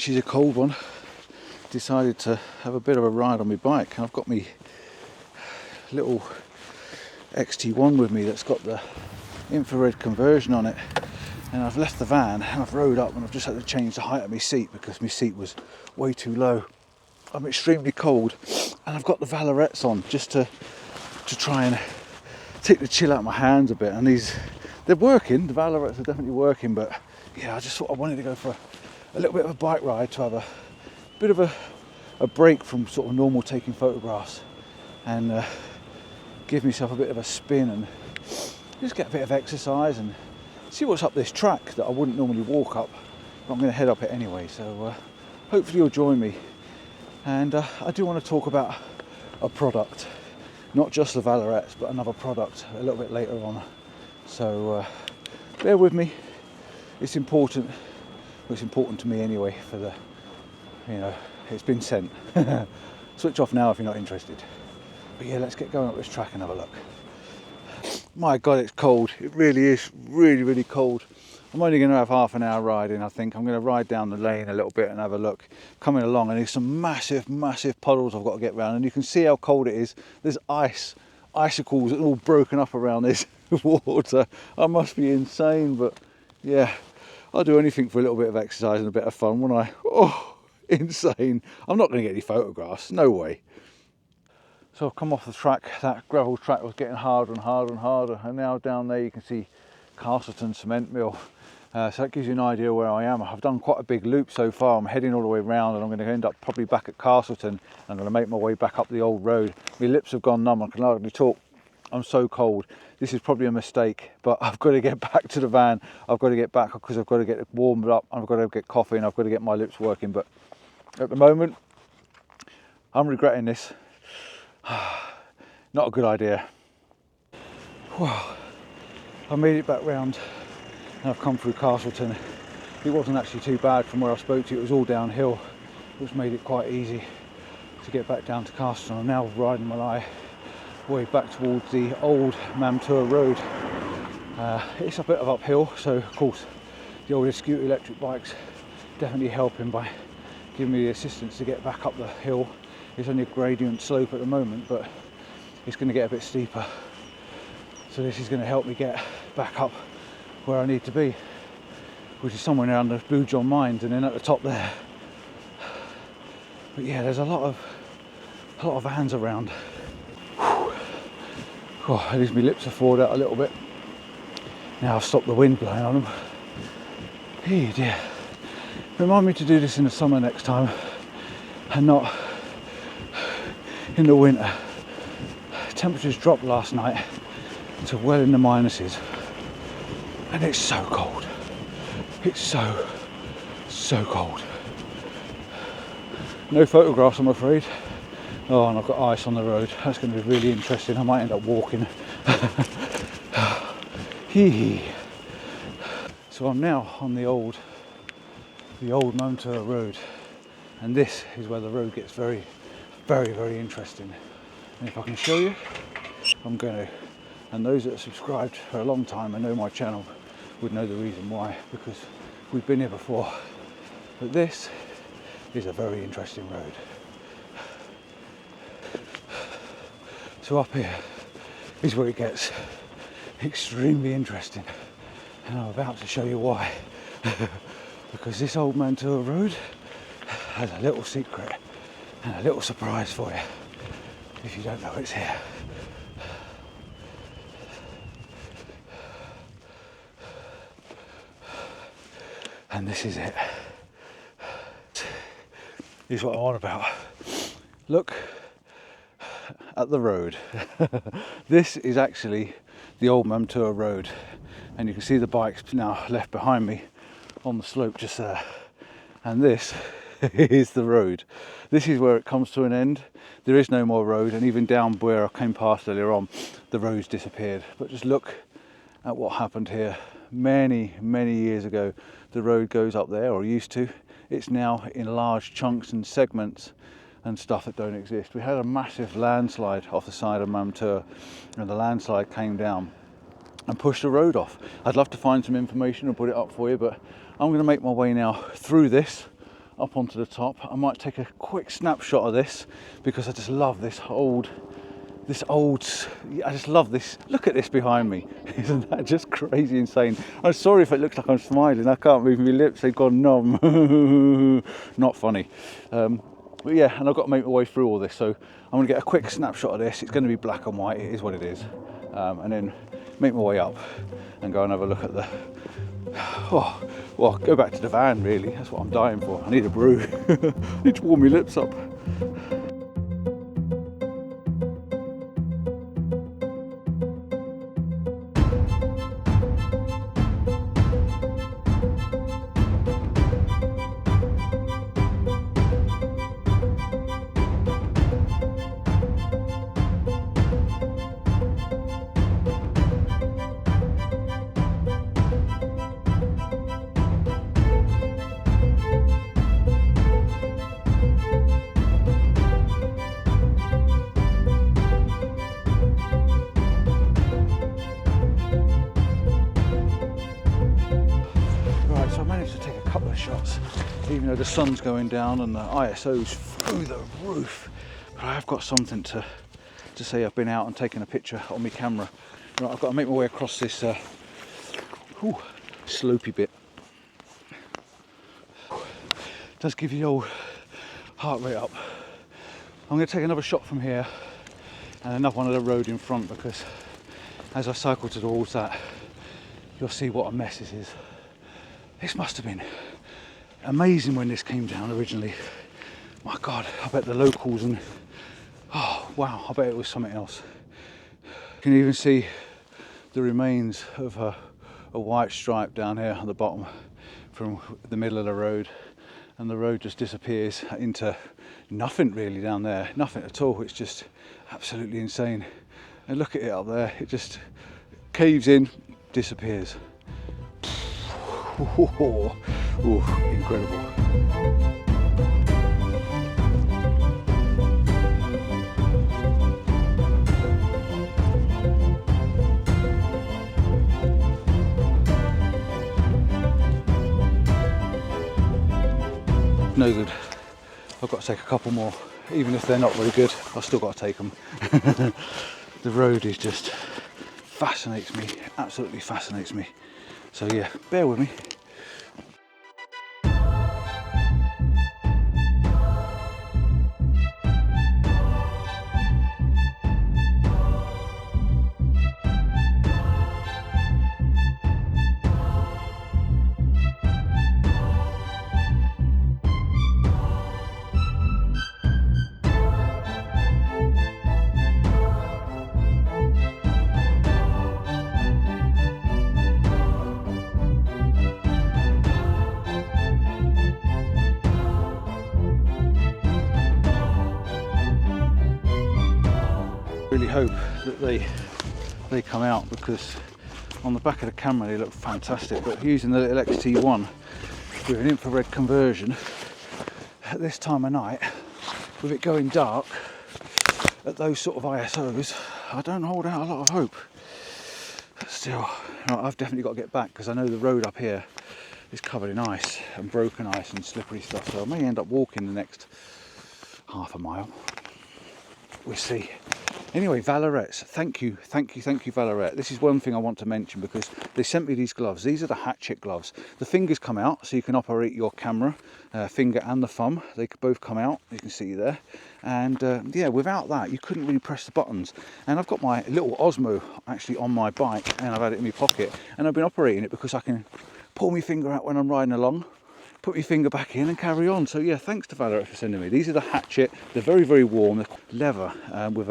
she's a cold one. Decided to have a bit of a ride on my bike, and I've got my little XT1 with me that's got the infrared conversion on it, and I've left the van and I've rode up, and I've just had to change the height of my seat because my seat was way too low. I'm extremely cold, and I've got the Valorettes on just to try and take the chill out of my hands a bit, and they're working. The Valorettes are definitely working, but yeah, I just thought I wanted to go for a little bit of a bike ride to have a bit of a break from sort of normal taking photographs, and give myself a bit of a spin and just get a bit of exercise and see what's up this track that I wouldn't normally walk up, but I'm going to head up it anyway. So hopefully you'll join me. And I do want to talk about a product, not just the Valorettes, but another product a little bit later on. So bear with me. It's important. Well, it's important to me anyway. For the, it's been sent. Switch off now if you're not interested. But yeah, let's get going up this track and have a look. My God, it's cold. It really is really, really cold. I'm only going to have half an hour riding, I think. I'm going to ride down the lane a little bit and have a look. Coming along, and there's some massive, massive puddles I've got to get around, and you can see how cold it is. There's icicles all broken up around this water. I must be insane, but yeah, I'll do anything for a little bit of exercise and a bit of fun, won't I? Oh, insane. I'm not going to get any photographs, no way. So I've come off the track. That gravel track was getting harder and harder and harder, and now down there you can see Castleton Cement Mill. So that gives you an idea where I am. I've done quite a big loop so far. I'm heading all the way around, and I'm going to end up probably back at Castleton. I'm going to make my way back up the old road. My lips have gone numb, I can hardly talk. I'm so cold. This is probably a mistake, but I've got to get back to the van. I've got to get back because I've got to get warmed up. I've got to get coffee, and I've got to get my lips working. But at the moment, I'm regretting this. Not a good idea. Wow. I made it back round. And I've come through Castleton. It wasn't actually too bad from where I spoke to you. It was all downhill, which made it quite easy to get back down to Castleton. I'm now riding my way back towards the Old Mam Tor Road. It's a bit of uphill, so of course the old scooter electric bikes definitely helping by giving me the assistance to get back up the hill. It's only a gradient slope at the moment, but it's going to get a bit steeper. So this is going to help me get back up where I need to be, which is somewhere around the Blue John Mines, and then at the top there. But yeah, there's a lot of vans around. Oh, at least my lips have thawed out a little bit. Now I've stopped the wind blowing on them. Hey dear. Remind me to do this in the summer next time, and not in the winter. Temperatures dropped last night to well in the minuses. And it's so cold. It's so cold. No photographs, I'm afraid. Oh, and I've got ice on the road. That's going to be really interesting. I might end up walking. Hee. So I'm now on the old Mam Tor Road, and this is where the road gets very, very, very interesting. And if I can show you, I'm going to. And those that have subscribed for a long time and know my channel would know the reason why, because we've been here before. But this is a very interesting road. So up here is where it gets extremely interesting, and I'm about to show you why. Because this Old Mam Tor Road has a little secret and a little surprise for you if you don't know it's here. And this is it. This is what I'm on about. Look at the road. This is actually the Old Mam Tor Road, and you can see the bikes now left behind me on the slope just there. And this is the road. This is where it comes to an end. There is no more road, and even down where I came past earlier on, the road's disappeared. But just look at what happened here. Many years ago, the road goes up there, or used to. It's now in large chunks and segments and stuff that don't exist. We had a massive landslide off the side of Mam Tor, and the landslide came down and pushed the road off. I'd love to find some information and put it up for you, but I'm going to make my way now through this up onto the top. I might take a quick snapshot of this because I just love this old, I just love this. Look at this behind me. Isn't that just crazy insane? I'm sorry if it looks like I'm smiling. I can't move my lips, they've gone numb. Not funny. But yeah, and I've got to make my way through all this, so I'm going to get a quick snapshot of this. It's going to be black and white, it is what it is. And then make my way up and go and have a look at the, well, go back to the van really. That's what I'm dying for. I need a brew. I need to warm my lips up. Shots, even though the sun's going down and the ISO's through the roof. But I have got something to say I've been out and taken a picture on my camera. Right, I've got to make my way across this slopey bit. Does give you the old heart rate up. I'm going to take another shot from here and another one of the road in front, because as I cycle towards that, you'll see what a mess this is. This must have been amazing when this came down originally. My God, I bet the locals and, oh wow, I bet it was something else. You can even see the remains of a white stripe down here on the bottom from the middle of the road, and the road just disappears into nothing really down there, nothing at all. It's just absolutely insane. And look at it up there, it just caves in, disappears. Ooh, incredible. No good. I've got to take a couple more. Even if they're not very good, I've still got to take them. The road is just fascinates me, absolutely fascinates me. So yeah, bear with me. Really hope that they come out, because on the back of the camera they look fantastic, but using the little XT1 with an infrared conversion at this time of night, with it going dark at those sort of ISOs, I don't hold out a lot of hope. But still, I've definitely got to get back, because I know the road up here is covered in ice and broken ice and slippery stuff, so I may end up walking the next half a mile. We'll see. Anyway, Valerets, thank you Valaret. This is one thing I want to mention, because they sent me these gloves. These are the hatchet gloves. The fingers come out so you can operate your camera, finger and the thumb. They could both come out, you can see there. And yeah, without that you couldn't really press the buttons. And I've got my little Osmo actually on my bike, and I've had it in my pocket, and I've been operating it because I can pull my finger out when I'm riding along, put my finger back in and carry on. So yeah, thanks to Valaret for sending me. These are the hatchet. They're very, very warm. They're leather with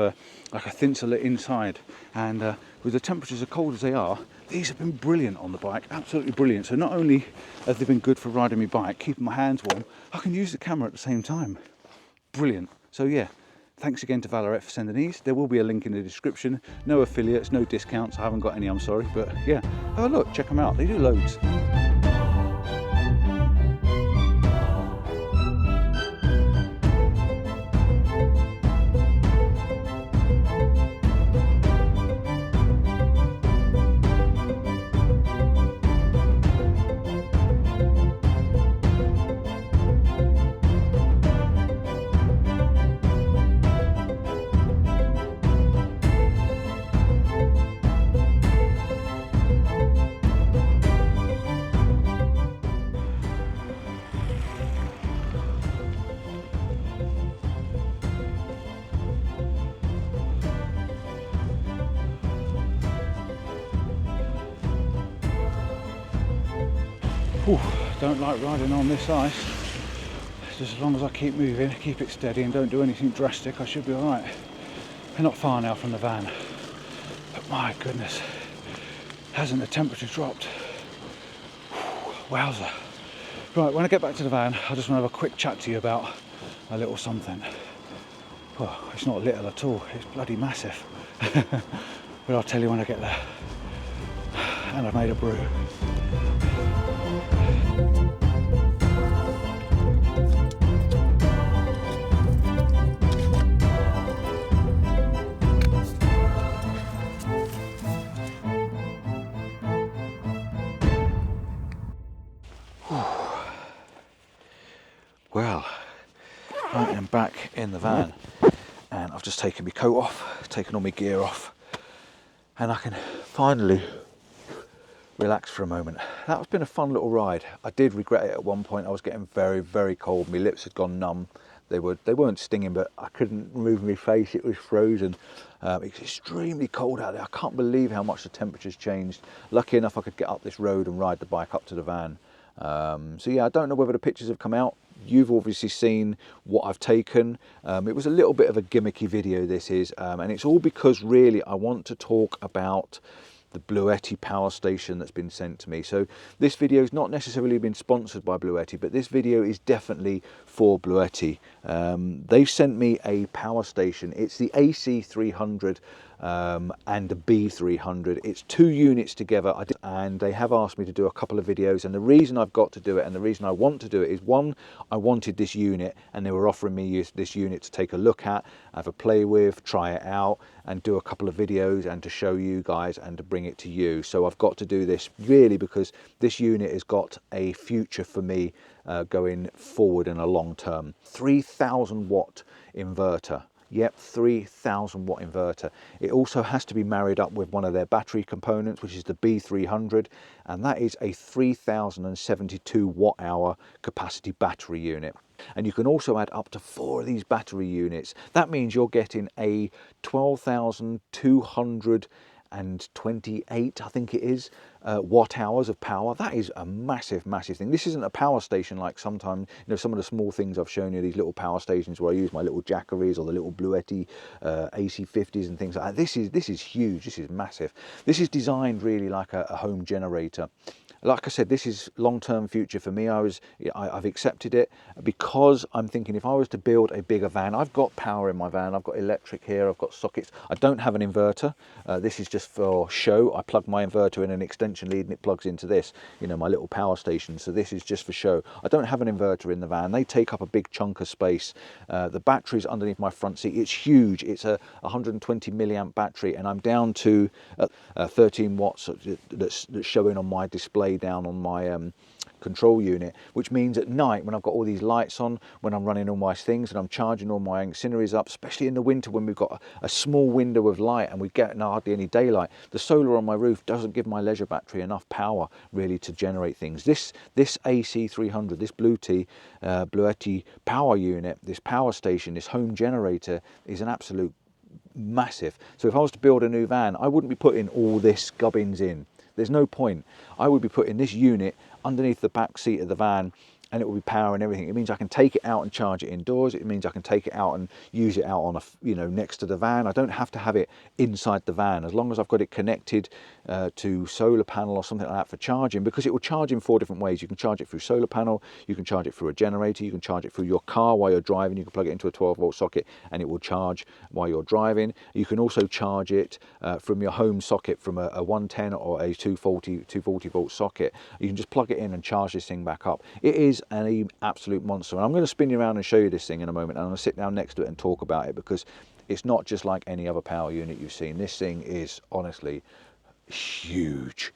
like a thin slit inside. And with the temperatures as cold as they are, these have been brilliant on the bike. Absolutely brilliant. So not only have they been good for riding my bike, keeping my hands warm, I can use the camera at the same time. Brilliant. So yeah, thanks again to Valaret for sending these. There will be a link in the description. No affiliates, no discounts. I haven't got any, I'm sorry. But yeah, have a look, check them out. They do loads. Whew, don't like riding on this ice. Just as long as I keep moving, keep it steady and don't do anything drastic, I should be alright. We're not far now from the van, but my goodness, hasn't the temperature dropped? Whew, wowza. Right, when I get back to the van, I just want to have a quick chat to you about a little something. Well, it's not little at all, it's bloody massive. But I'll tell you when I get there. And I've made a brew. Well, I am back in the van and I've just taken my coat off, taken all my gear off, and I can finally relax for a moment. That's been a fun little ride. I did regret it at one point. I was getting very, very cold. My lips had gone numb. They weren't stinging, but I couldn't move my face. It was frozen. It's extremely cold out there. I can't believe how much the temperature's changed. Lucky enough, I could get up this road and ride the bike up to the van. So yeah, I don't know whether the pictures have come out. You've obviously seen what I've taken. It was a little bit of a gimmicky video, this is, and it's all because really I want to talk about the Bluetti power station that's been sent to me. So this video has not necessarily been sponsored by Bluetti, but this video is definitely for Bluetti. They've sent me a power station. It's the AC300 and the B300. It's 2 units together, and they have asked me to do a couple of videos, and the reason I've got to do it and the reason I want to do it is, one, I wanted this unit and they were offering me this unit to take a look at, have a play with, try it out and do a couple of videos and to show you guys and to bring it to you. So I've got to do this really because this unit has got a future for me going forward in a long term. 3,000 watt inverter. Yep, 3,000 watt inverter. It also has to be married up with one of their battery components, which is the B300, and that is a 3,072 watt hour capacity battery unit. And you can also add up to 4 of these battery units. That means you're getting a 12,228, I think it is, watt hours of power. That is a massive, massive thing. This isn't a power station like sometimes, you know, some of the small things I've shown you, these little power stations where I use my little Jackeries or the little Bluetti AC50s and things like that. This is huge. This is massive. This is designed really like a home generator. Like I said, this is long-term future for me. I've accepted it because I'm thinking if I was to build a bigger van, I've got power in my van, I've got electric here, I've got sockets. I don't have an inverter. This is just for show. I plug my inverter in an extension lead and it plugs into this, you know, my little power station. So this is just for show. I don't have an inverter in the van. They take up a big chunk of space. The battery's underneath my front seat. It's huge. It's a 120 milliamp battery, and I'm down to 13 watts that's showing on my display down on my control unit, which means at night when I've got all these lights on, when I'm running all my things and I'm charging all my auxiliaries up, especially in the winter when we've got a small window of light and we get hardly any daylight, the solar on my roof doesn't give my leisure battery enough power really to generate things. This AC300, this Bluetti power unit, this power station, this home generator is an absolute massive. So if I was to build a new van, I wouldn't be putting all this gubbins in. There's no point. I would be putting this unit underneath the back seat of the van and it will be powering everything. It means I can take it out and charge it indoors. It means I can take it out and use it out on a, you know, next to the van. I don't have to have it inside the van as long as I've got it connected to solar panel or something like that for charging, because it will charge in 4 different ways. You can charge it through solar panel, you can charge it through a generator, you can charge it through your car while you're driving. You can plug it into a 12-volt socket and it will charge while you're driving. You can also charge it from your home socket from a 110 or a 240 volt socket. You can just plug it in and charge this thing back up. It is an absolute monster, and I'm going to spin you around and show you this thing in a moment, and I'm going to sit down next to it and talk about it, because it's not just like any other power unit you've seen. This thing is honestly huge.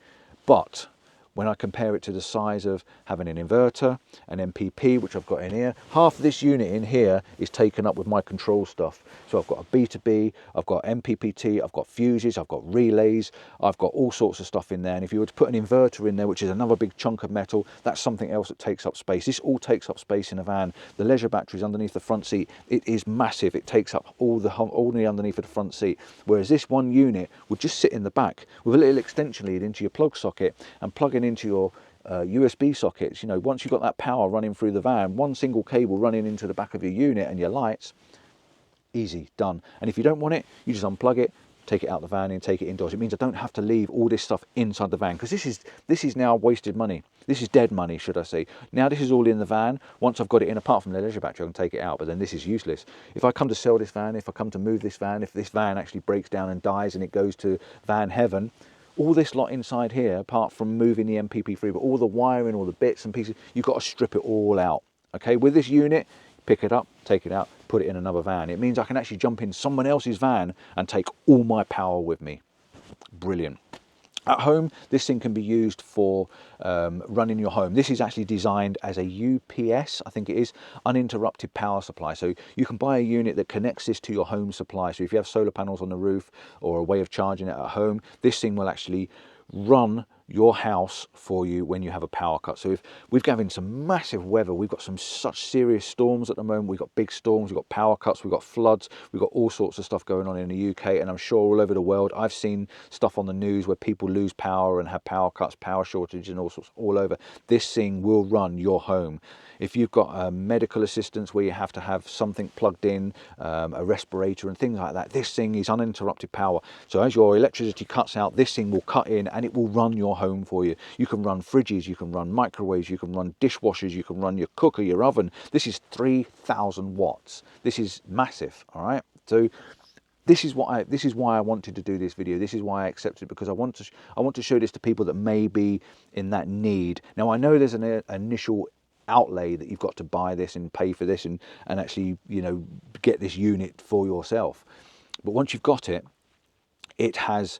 But when I compare it to the size of having an inverter, an MPP, which I've got in here, half of this unit in here is taken up with my control stuff. So I've got a B2B, I've got MPPT, I've got fuses, I've got relays, I've got all sorts of stuff in there. And if you were to put an inverter in there, which is another big chunk of metal, that's something else that takes up space. This all takes up space in a van. The leisure batteries underneath the front seat, it is massive. It takes up all the underneath of the front seat. Whereas this one unit would just sit in the back with a little extension lead into your plug socket and plug in into your USB sockets. You know, once you've got that power running through the van, one single cable running into the back of your unit and your lights, easy, done. And if you don't want it, you just unplug it, take it out the van and take it indoors. It means I don't have to leave all this stuff inside the van, because this is now wasted money. This is dead money, should I say. Now this is all in the van. Once I've got it in, apart from the leisure battery, I can take it out, but then this is useless. If I come to sell this van, if I come to move this van, if this van actually breaks down and dies and it goes to van heaven, all this lot inside here, apart from moving the MPP3, but all the wiring, all the bits and pieces, you've got to strip it all out. Okay, with this unit, pick it up, take it out, put it in another van. It means I can actually jump in someone else's van and take all my power with me. Brilliant. At home, this thing can be used for running your home. This is actually designed as a UPS, I think it is, uninterrupted power supply. So you can buy a unit that connects this to your home supply. So if you have solar panels on the roof or a way of charging it at home, this thing will actually run your house for you when you have a power cut. So if we've got having some massive weather, we've got some such serious storms at the moment, we've got big storms, we've got power cuts, we've got floods, we've got all sorts of stuff going on in the UK, and I'm sure all over the world. I've seen stuff on the news where people lose power and have power cuts, power shortages and all sorts all over. This thing will run your home. If you've got medical assistance where you have to have something plugged in, a respirator and things like that, this thing is uninterrupted power. So as your electricity cuts out, this thing will cut in and it will run your home for you. You can run fridges, you can run microwaves, you can run dishwashers, you can run your cooker, your oven. This is 3,000 watts. This is massive, all right? So this is why I wanted to do this video. This is why I accepted, because I want to show this to people that may be in that need. Now I know there's an initial outlay that you've got to buy this and pay for this and actually, you know, get this unit for yourself. But once you've got it, it has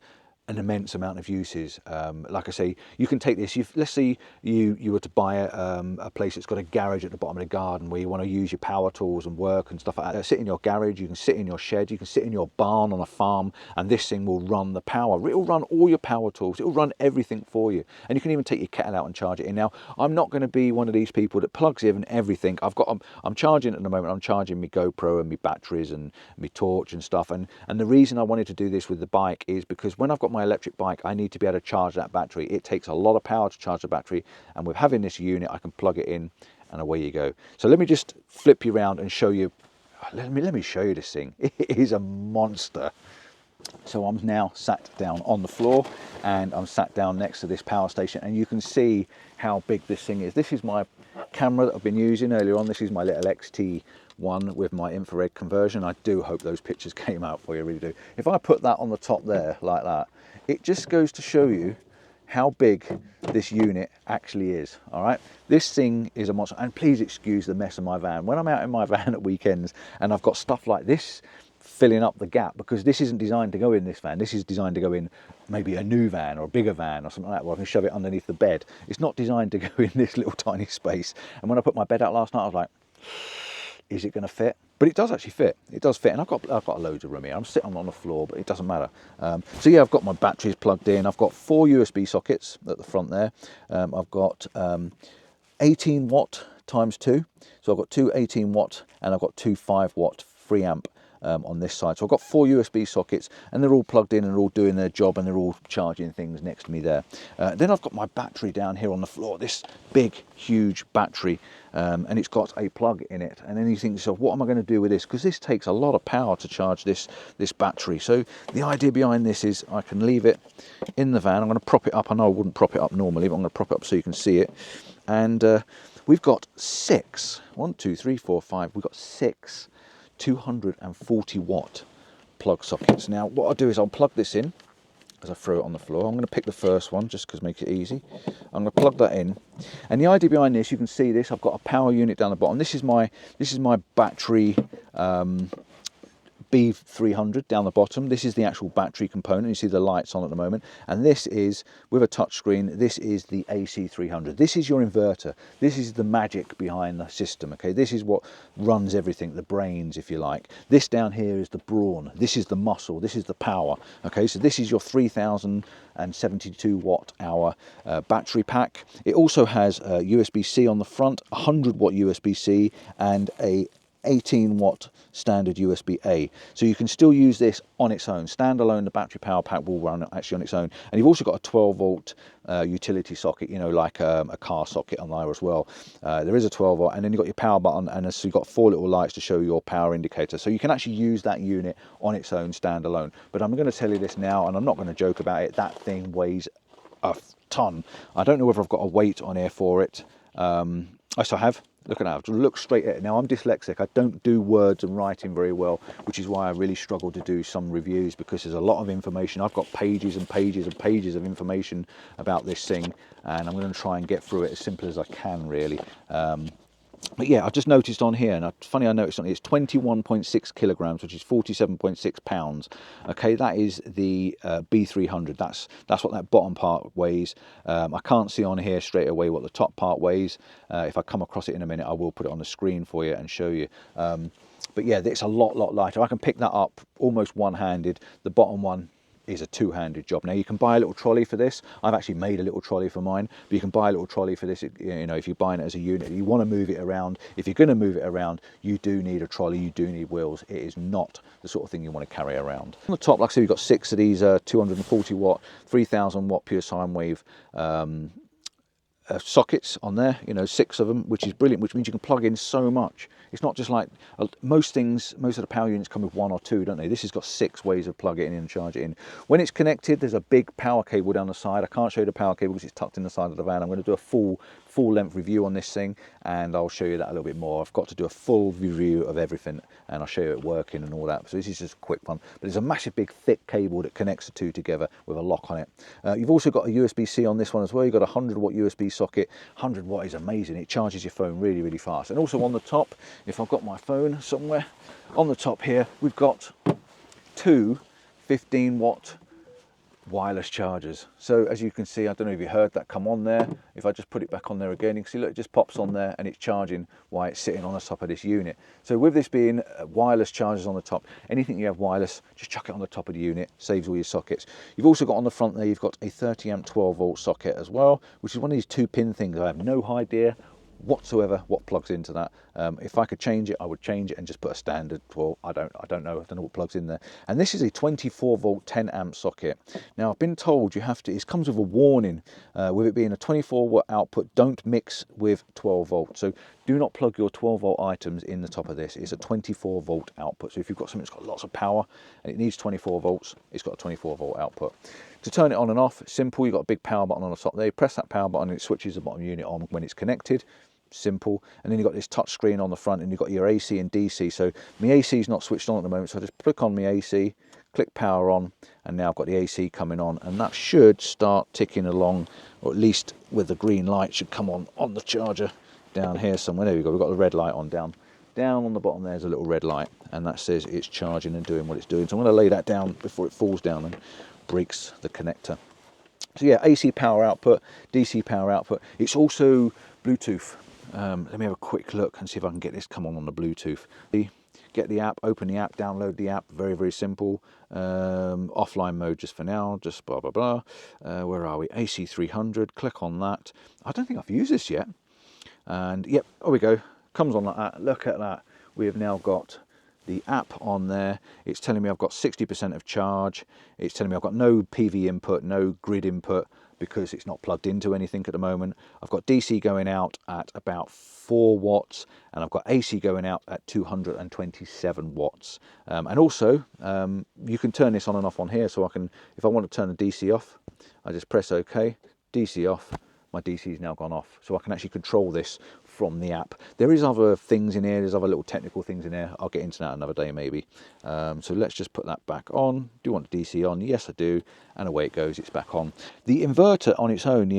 an immense amount of uses. Like I say, you can take this, let's say you were to buy a place that's got a garage at the bottom of the garden where you want to use your power tools and work and stuff like that. Sit in your garage, you can sit in your shed, you can sit in your barn on a farm, and this thing will run the power. It'll run all your power tools, it'll run everything for you. And you can even take your kettle out and charge it in. Now, I'm not going to be one of these people that plugs in everything. I'm charging at the moment, I'm charging my GoPro and my batteries and my torch and stuff. And the reason I wanted to do this with the bike is because when I've got my electric bike, I need to be able to charge that battery. It takes a lot of power to charge the battery, and with having this unit, I can plug it in and away you go. So let me just flip you around and show you. Let me show you this thing. It is a monster. So I'm now sat down on the floor and I'm sat down next to this power station, and you can see how big this thing is. This is my camera that I've been using earlier on. This is my little XT1 with my infrared conversion. I do hope those pictures came out for you, I really do. If I put that on the top there like that, it just goes to show you how big this unit actually is. All right, this thing is a monster. And please excuse the mess of my van. When I'm out in my van at weekends and I've got stuff like this filling up the gap, because this isn't designed to go in this van, this is designed to go in maybe a new van or a bigger van or something like that where I can shove it underneath the bed. It's not designed to go in this little tiny space. And when I put my bed out last night, I was like, is it going to fit? But it does actually fit. It does fit, and I've got loads of room here. I'm sitting on the floor, but it doesn't matter. So yeah, I've got my batteries plugged in. I've got 4 USB sockets at the front there. I've got 18 watt times 2. So I've got 2 18 watt and I've got 2 5 watt 3 amp on this side. So I've got 4 USB sockets, and they're all plugged in and they're all doing their job, and they're all charging things next to me there. Then I've got my battery down here on the floor, this big, huge battery, and it's got a plug in it. And then you think, so what am I going to do with this? Because this takes a lot of power to charge this battery. So the idea behind this is I can leave it in the van. I'm going to prop it up. I know I wouldn't prop it up normally, but I'm going to prop it up so you can see it. And we've got 6, 1, 2, 3, 4, 5. We've got 6 240 watt plug sockets. Now what I'll do is I'll plug this in as I throw it on the floor. I'm going to pick the first one just because it makes it easy. I'm going to plug that in, and the idea behind this, you can see this, I've got a power unit down the bottom. This is my battery B300 down the bottom. This is the actual battery component. You see the lights on at the moment, and this is with a touch screen. This is the AC300. This is your inverter. This is the magic behind the system. Okay, this is what runs everything, the brains, if you like. This down here is the brawn. This is the muscle. This is the power. Okay, so this is your 3072 watt hour battery pack. It also has USB-C on the front, 100 watt USB-C, and a 18 watt standard USB-A. So you can still use this on its own. Standalone, the battery power pack will run actually on its own. And you've also got a 12 volt utility socket, you know, like a car socket on there as well. There is a 12 volt, and then you've got your power button, and so you've got 4 little lights to show your power indicator. So you can actually use that unit on its own standalone. But I'm going to tell you this now, and I'm not going to joke about it. That thing weighs a ton. I don't know whether I've got a weight on here for it. Yes, I have. Look at that. I've looked straight at it. Now, I'm dyslexic. I don't do words and writing very well, which is why I really struggle to do some reviews, because there's a lot of information. I've got pages and pages and pages of information about this thing, and I'm going to try and get through it as simple as I can, really. But yeah, I've just noticed on here, and funny, I noticed on here, it's 21.6 kilograms, which is 47.6 pounds. Okay, that is the B300. That's what that bottom part weighs. I can't see on here straight away what the top part weighs. If I come across it in a minute, I will put it on the screen for you and show you. But yeah, it's a lot lighter. I can pick that up almost one-handed. The bottom one is a two-handed job. Now, you can buy a little trolley for this. I've actually made a little trolley for mine, but you can buy a little trolley for this. You know, if you're buying it as a unit, you want to move it around. If you're going to move it around, you do need a trolley, you do need wheels. It is not the sort of thing you want to carry around. On the top, like I said, we've got 6 of these 240 watt 3000 watt pure sine wave sockets on there, you know, 6 of them, which is brilliant, which means you can plug in so much. It's not just like most things, most of the power units come with 1 or 2, don't they? This has got 6 ways of plug it in and charge it in. When it's connected, there's a big power cable down the side. I can't show you the power cable because it's tucked in the side of the van. I'm going to do a full length review on this thing, and I'll show you that a little bit more. I've got to do a full review of everything, and I'll show you it working and all that. So this is just a quick one, but there's a massive big thick cable that connects the two together with a lock on it. You've also got a USB-C on this one as well. You've got a 100 watt USB socket. 100 watt is amazing. It charges your phone really fast. And also on the top, if I've got my phone somewhere, on the top here we've got 2 15 watt wireless chargers. So as you can see, I don't know if you heard that come on there. If I just put it back on there again, you can see, look, it just pops on there and it's charging while it's sitting on the top of this unit. So with this being wireless chargers on the top, anything you have wireless, just chuck it on the top of the unit, saves all your sockets. You've also got on the front there, you've got a 30 amp 12 volt socket as well, which is one of these 2-pin things. I have no idea whatsoever what plugs into that. If I could change it, I would change it and just put a standard 12. I don't know what plugs in there. And this is a 24 volt 10 amp socket. Now, I've been told you have to, it comes with a warning with it being a 24 watt output, don't mix with 12 volt. So do not plug your 12 volt items in the top of this. It's a 24 volt output. So if you've got something that's got lots of power and it needs 24 volts, it's got a 24 volt output. To turn it on and off, simple. You've got a big power button on the top there. You press that power button and it switches the bottom unit on when it's connected. Simple. And then you've got this touch screen on the front, and you've got your AC and DC. So my AC is not switched on at the moment, so I just click on my AC, click power on, and now I've got the AC coming on, and that should start ticking along, or at least with the green light should come on the charger down here somewhere. There we go, we've got the red light on down on the bottom. There's a little red light, and that says it's charging and doing what it's doing. So I'm going to lay that down before it falls down and breaks the connector. So yeah, AC power output, DC power output. It's also Bluetooth. Let me have a quick look and see if I can get this come on the Bluetooth. Get the app, open the app, download the app, very simple. Offline mode just for now, just blah blah. Where are we? AC 300, click on that. I don't think I've used this yet. And yep, there we go, comes on like that. Look at that, we have now got the app on there. It's telling me I've got 60% of charge. It's telling me I've got no PV input, no grid input, because it's not plugged into anything at the moment. I've got DC going out at about 4 watts, and I've got AC going out at 227 watts. And also, you can turn this on and off on here, so I can, if I want to turn the DC off, I just press OK, DC off, my DC has now gone off. So I can actually control this from the app. There is other things in here, there's other little technical things in there. I'll get into that another day maybe. So let's just put that back on. Do you want the DC on? Yes, I do. And away it goes, it's back on. The inverter on its own,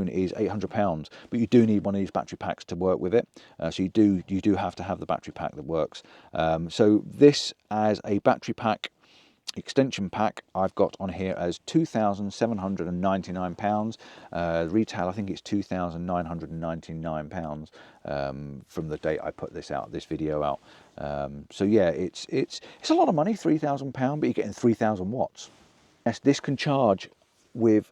is £800, but you do need one of these battery packs to work with it. So you do have to have the battery pack that works. So this as a battery pack extension pack I've got on here as £2,799. Retail, I think it's £2,999 from the date I put this video out. So yeah, it's a lot of money, £3,000, but you're getting 3,000 watts. Yes, this can charge with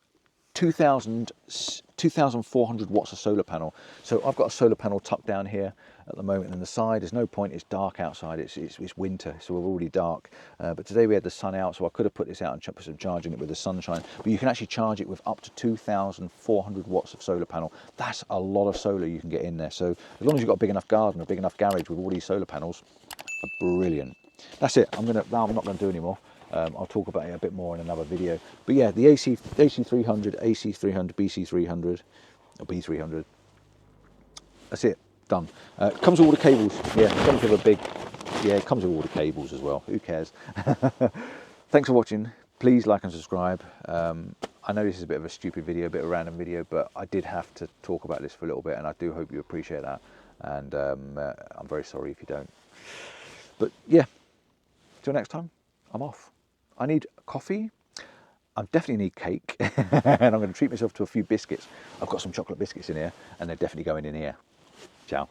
2,400 watts of solar panel. So I've got a solar panel tucked down here at the moment in the side. There's no point, it's dark outside, it's winter, so we're already dark. But today we had the sun out, so I could have put this out and put some charging it with the sunshine. But you can actually charge it with up to 2,400 watts of solar panel. That's a lot of solar you can get in there. So as long as you've got a big enough garden, a big enough garage with all these solar panels, brilliant. That's it. I'm not going to do anymore. I'll talk about it a bit more in another video. But yeah, the AC300, AC300, BC300, or B300. That's it. Done. Comes with all the cables. Yeah, it comes with a big. Yeah, it comes with all the cables as well. Who cares? Thanks for watching. Please like and subscribe. I know this is a bit of a stupid video, a bit of a random video, but I did have to talk about this for a little bit, and I do hope you appreciate that. And I'm very sorry if you don't. But yeah, till next time, I'm off. I need coffee. I definitely need cake. And I'm going to treat myself to a few biscuits. I've got some chocolate biscuits in here, and they're definitely going in here. Ciao.